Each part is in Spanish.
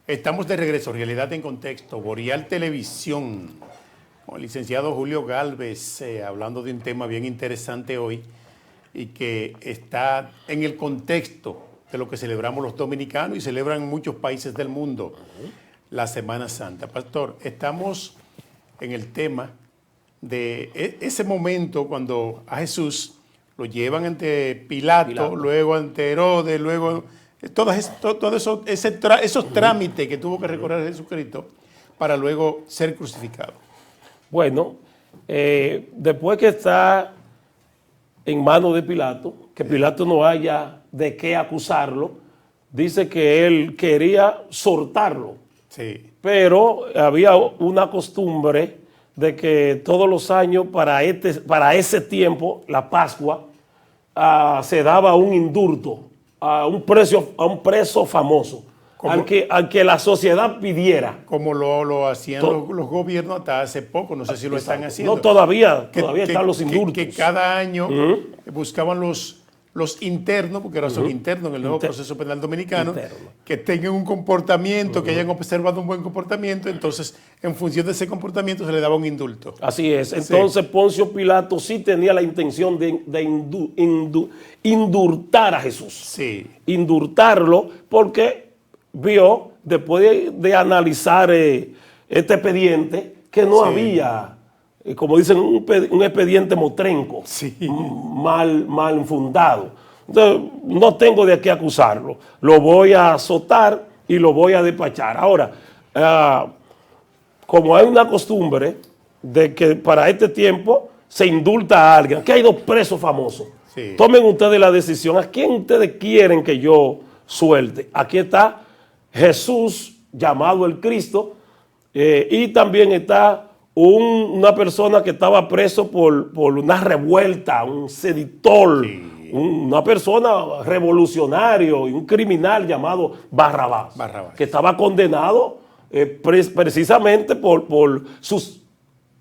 Estamos de regreso, Realidad en Contexto, Boreal Televisión, con el licenciado Julio Gálvez, hablando de un tema bien interesante hoy y que está en el contexto de lo que celebramos los dominicanos y celebran muchos países del mundo, la Semana Santa. Pastor, estamos en el tema de ese momento cuando a Jesús lo llevan ante Pilato, luego ante Herodes, luego todos esos trámites que tuvo que recorrer Jesucristo para luego ser crucificado. Bueno, después que está en manos de Pilato, que Pilato no haya de qué acusarlo, dice que él quería soltarlo. Sí. Pero había una costumbre de que todos los años para ese tiempo, la Pascua, se daba un indulto a un preso famoso, al que la sociedad pidiera. Como lo hacían los gobiernos hasta hace poco, no sé si lo están haciendo. No, todavía están los indultos. Que cada año buscaban los internos, porque ahora son internos en el nuevo proceso penal dominicano, que tengan un comportamiento, que hayan observado un buen comportamiento, entonces en función de ese comportamiento se le daba un indulto. Así es, entonces sí. Poncio Pilato sí tenía la intención de indultar a Jesús. Sí. Indultarlo porque vio, después de analizar este expediente, que no había, como dicen, un expediente motrenco, mal fundado. Entonces, no tengo de qué acusarlo. Lo voy a azotar y lo voy a despachar. Ahora, como hay una costumbre de que para este tiempo se indulta a alguien, aquí hay dos presos famosos. Sí. Tomen ustedes la decisión. ¿A quién ustedes quieren que yo suelte? Aquí está Jesús, llamado el Cristo, y también está una persona que estaba preso por una revuelta, un seditor, una persona revolucionario y un criminal llamado Barrabás, que estaba condenado precisamente por sus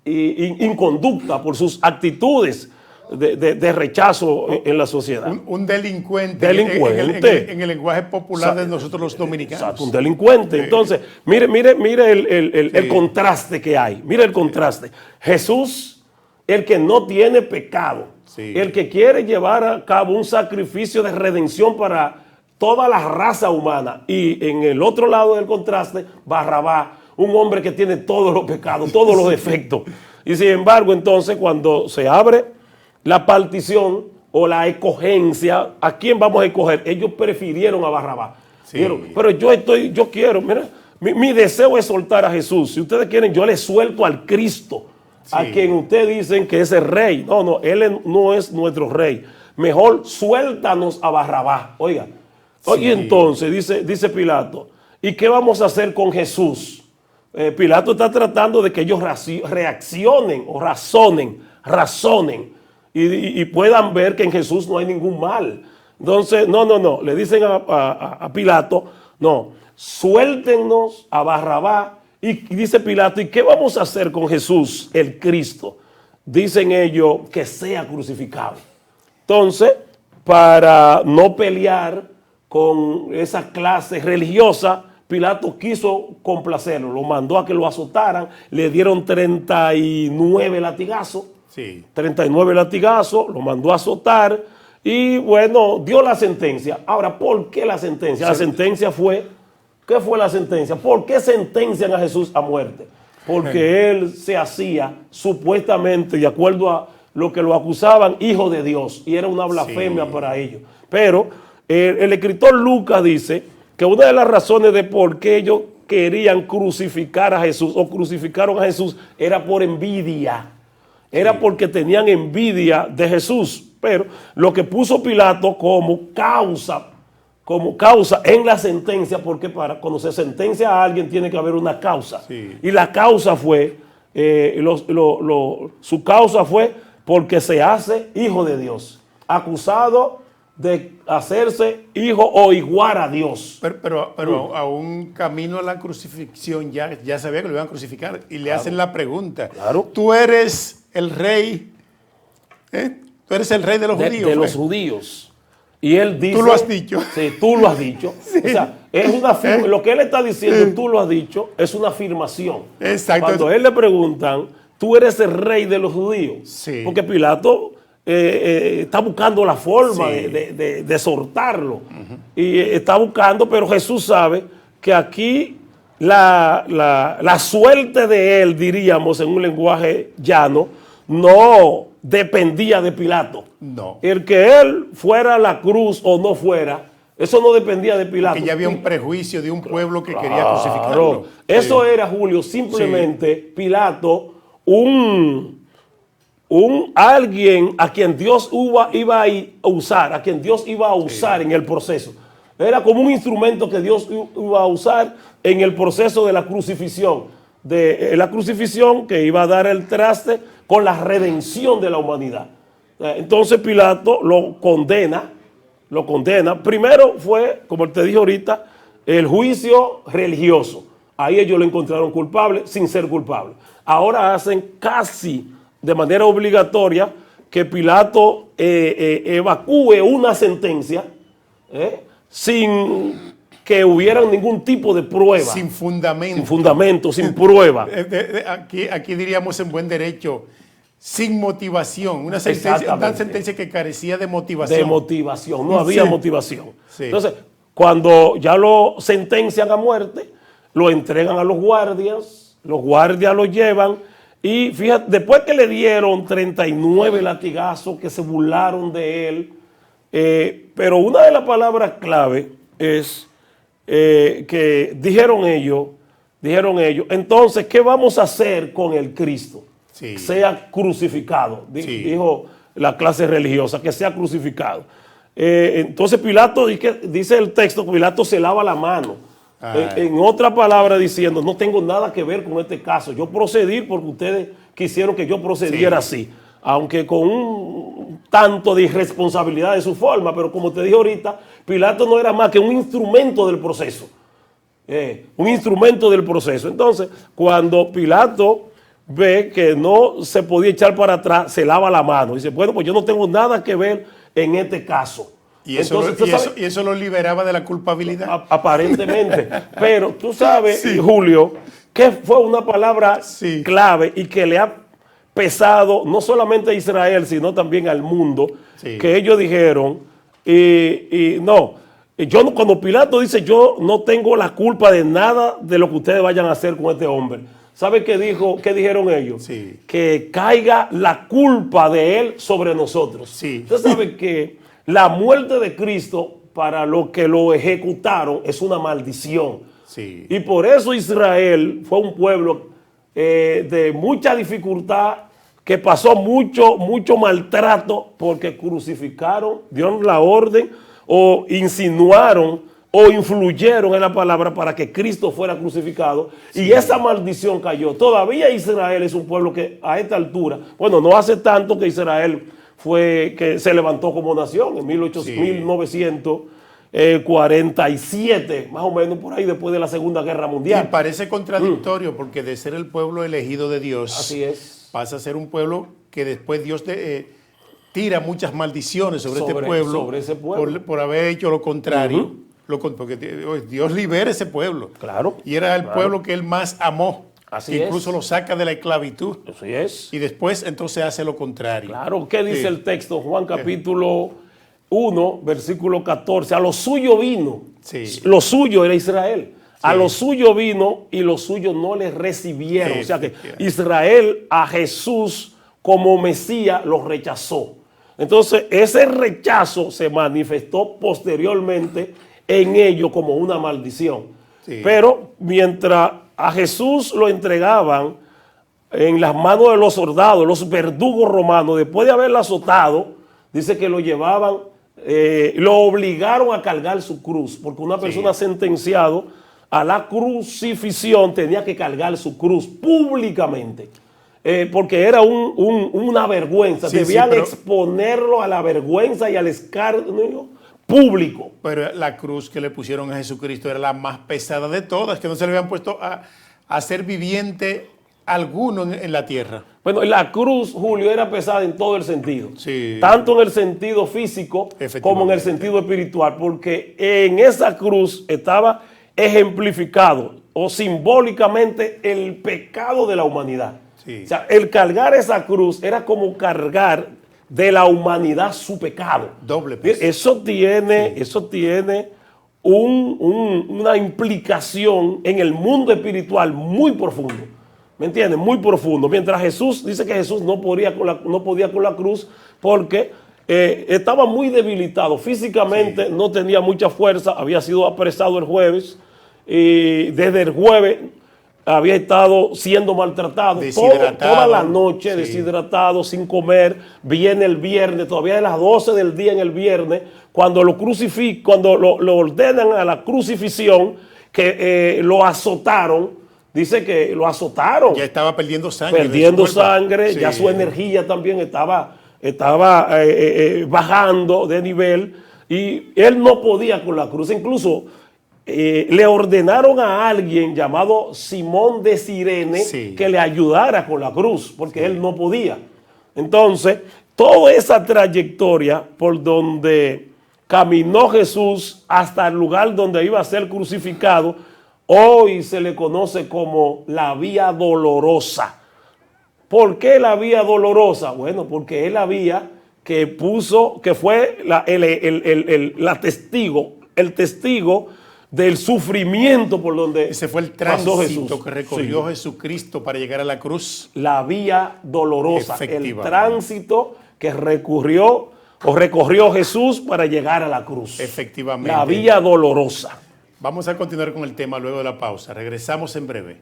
inconducta, por sus actitudes de rechazo en la sociedad. Un delincuente. En el lenguaje popular de nosotros los dominicanos. Exacto, un delincuente. Entonces, mire el contraste que hay. Mire el contraste. Jesús, el que no tiene pecado, el que quiere llevar a cabo un sacrificio de redención para toda la raza humana. Y en el otro lado del contraste, Barrabás, un hombre que tiene todos los pecados, todos los defectos. Y sin embargo, entonces, cuando se abre la partición o la escogencia, ¿a quién vamos a escoger? Ellos prefirieron a Barrabás. Pero yo quiero, mira, mi deseo es soltar a Jesús. Si ustedes quieren, yo les suelto al Cristo, a quien ustedes dicen que es el rey. No, él no es nuestro rey. Mejor suéltanos a Barrabás. Oiga, entonces dice Pilato, ¿y qué vamos a hacer con Jesús? Pilato está tratando de que ellos reaccionen o razonen. Y puedan ver que en Jesús no hay ningún mal. Entonces, no, le dicen a Pilato, no, suéltenos a Barrabás. Y dice Pilato, ¿y qué vamos a hacer con Jesús, el Cristo? Dicen ellos que sea crucificado. Entonces, para no pelear con esa clase religiosa, Pilato quiso complacerlo, lo mandó a que lo azotaran, le dieron 39 latigazos. 39 latigazos, lo mandó a azotar y bueno, dio la sentencia. Ahora, ¿por qué la sentencia? La sentencia fue, ¿qué fue la sentencia? ¿Por qué sentencian a Jesús a muerte? Porque él se hacía supuestamente, de acuerdo a lo que lo acusaban, hijo de Dios, y era una blasfemia para ellos. Pero el escritor Lucas dice que una de las razones de por qué ellos querían crucificar a Jesús o crucificaron a Jesús era por envidia. Era porque tenían envidia de Jesús. Pero lo que puso Pilato como causa en la sentencia, porque cuando se sentencia a alguien tiene que haber una causa. Y la causa fue, su causa fue porque se hace hijo de Dios, acusado de hacerse hijo o igual a Dios. Pero a un camino a la crucifixión ya sabía que lo iban a crucificar y le hacen la pregunta. Tú eres el rey, tú eres el rey de los judíos. De los judíos. Y él dice... Tú lo has dicho. Sí, tú lo has dicho. O sea, es una lo que él está diciendo, tú lo has dicho, es una afirmación. Exacto. Cuando a él le preguntan, tú eres el rey de los judíos. Sí. Porque Pilato está buscando la forma de exhortarlo. Y está buscando, pero Jesús sabe que aquí la suerte de él, diríamos en un lenguaje llano, no dependía de Pilato. No. El que él fuera a la cruz o no fuera, eso no dependía de Pilato. Que ya había un prejuicio de un pueblo que quería crucificarlo. Eso era, Julio, simplemente Pilato, alguien a quien Dios iba a usar, a quien Dios iba a usar en el proceso. Era como un instrumento que Dios iba a usar en el proceso de la crucifixión. De la crucifixión que iba a dar el traste con la redención de la humanidad. Entonces Pilato lo condena. Primero fue, como te dije ahorita, el juicio religioso. Ahí ellos lo encontraron culpable sin ser culpable. Ahora hacen casi de manera obligatoria que Pilato evacúe una sentencia sin que hubiera ningún tipo de prueba. Sin fundamento. Sin fundamento, sin prueba. Aquí diríamos en buen derecho, sin motivación. Una sentencia que carecía de motivación. De motivación, no había motivación. Sí. Entonces, cuando ya lo sentencian a muerte, lo entregan a los guardias lo llevan y fíjate, después que le dieron 39 latigazos que se burlaron de él, pero una de las palabras clave es que dijeron ellos, entonces, ¿qué vamos a hacer con el Cristo? Sí. Sea crucificado, dijo la clase religiosa, que sea crucificado. Entonces Pilato, dice el texto, Pilato se lava la mano. En otra palabra diciendo, no tengo nada que ver con este caso. Yo procedí porque ustedes quisieron que yo procediera así. Aunque con un tanto de irresponsabilidad de su forma, pero como te dije ahorita, Pilato no era más que un instrumento del proceso. Un instrumento del proceso. Entonces, cuando Pilato ve que no se podía echar para atrás, se lava la mano. Dice, bueno, pues yo no tengo nada que ver en este caso. Y eso lo liberaba de la culpabilidad. Aparentemente. Pero tú sabes, Julio, que fue una palabra clave y que le ha pesado no solamente a Israel, sino también al mundo, que ellos dijeron, cuando Pilato dice, yo no tengo la culpa de nada de lo que ustedes vayan a hacer con este hombre. ¿Sabe qué dijeron ellos? Sí. Que caiga la culpa de él sobre nosotros. Sí. Usted sabe que la muerte de Cristo para los que lo ejecutaron es una maldición. Sí. Y por eso Israel fue un pueblo de mucha dificultad, que pasó mucho maltrato porque crucificaron, dieron la orden o insinuaron o influyeron en la palabra para que Cristo fuera crucificado. Y esa maldición cayó. Todavía Israel es un pueblo que a esta altura, bueno, no hace tanto que Israel que se levantó como nación en 1947, más o menos por ahí, después de la Segunda Guerra Mundial. Y parece contradictorio porque de ser el pueblo elegido de Dios, así es, pasa a ser un pueblo que después Dios tira muchas maldiciones sobre ese pueblo por haber hecho lo contrario. Porque Dios libera ese pueblo. Claro. Y era el pueblo que él más amó. Así que incluso lo saca de la esclavitud. Así es. Y después entonces hace lo contrario. Claro. ¿Qué dice el texto? Juan capítulo 1, versículo 14. A lo suyo vino. Sí. Lo suyo era Israel. A lo suyo vino y los suyos no le recibieron. O sea que Israel a Jesús como Mesías lo rechazó. Entonces ese rechazo se manifestó posteriormente en ellos como una maldición. Sí. Pero mientras a Jesús lo entregaban en las manos de los soldados, los verdugos romanos, después de haberlo azotado, dice que lo llevaban, lo obligaron a cargar su cruz, porque una persona sentenciado a la crucifixión tenía que cargar su cruz públicamente, porque era una vergüenza, debían exponerlo a la vergüenza y al escarnio público. Pero la cruz que le pusieron a Jesucristo era la más pesada de todas, que no se le habían puesto a ser viviente alguno en la tierra. Bueno, la cruz, Julio, era pesada en todo el sentido. Sí. Tanto en el sentido físico como en el sentido espiritual, porque en esa cruz estaba ejemplificado o simbólicamente el pecado de la humanidad. Sí. O sea, el cargar esa cruz era como cargar de la humanidad su pecado. Doble peso. Eso tiene una implicación en el mundo espiritual muy profundo. ¿Me entiendes? Muy profundo. Mientras Jesús dice que Jesús no podía con la cruz porque estaba muy debilitado. Físicamente sí. No tenía mucha fuerza. Había sido apresado el jueves. Y desde el jueves había estado siendo maltratado. Toda la noche, sí. Deshidratado, sin comer. Viene el viernes, todavía de las 12 del día en el viernes, cuando lo ordenan a la crucifixión, que lo azotaron. Dice que lo azotaron. Ya estaba perdiendo sangre. Perdiendo sangre, sí. Ya su energía también estaba bajando de nivel y él no podía con la cruz. Incluso le ordenaron a alguien llamado Simón de Cirene sí. que le ayudara con la cruz, porque sí. Él no podía. Entonces, toda esa trayectoria por donde caminó Jesús hasta el lugar donde iba a ser crucificado, hoy se le conoce como la vía dolorosa. ¿Por qué la vía dolorosa? Bueno, porque es la vía que fue el testigo del sufrimiento por donde ese fue el tránsito que recorrió sí. Jesucristo para llegar a la cruz. La vía dolorosa, el tránsito que recorrió Jesús para llegar a la cruz. Efectivamente. La vía dolorosa. Vamos a continuar con el tema luego de la pausa. Regresamos en breve.